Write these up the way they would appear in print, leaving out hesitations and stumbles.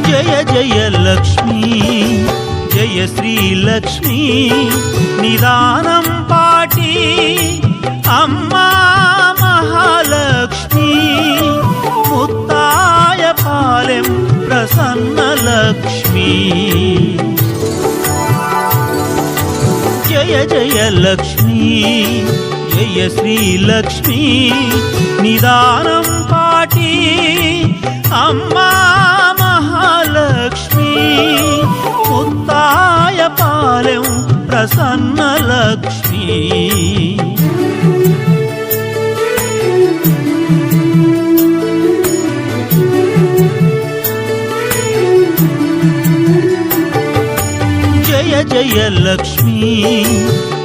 జయ జయ లక్ష్మీ జయ శ్రీలక్ష్మీ నిదానం పాటి అమ్మా మహాలక్ష్మీ ముత్తాయ పాలెం ప్రసన్న లక్ష్మీ జయ జయ లక్ష్మీ జయ శ్రీలక్ష్మీ నిదానం పాటి అమ్మా మహాలక్ష్మీ ముత్తాయ పాలెం ప్రసన్న లక్ష్మీ జయ జయ లక్ష్మీ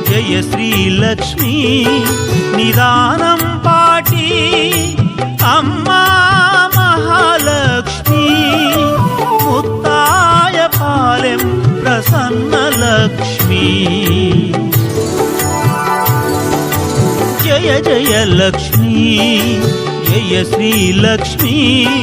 జయ శ్రీలక్ష్మీ నిదానం పాటి అమ్మా మహాలక్ష్మీ ముత్తాయ పాలెం ప్రసన్న లక్ష్మీ జయ జయ లక్ష్మీ జయ శ్రీలక్ష్మీ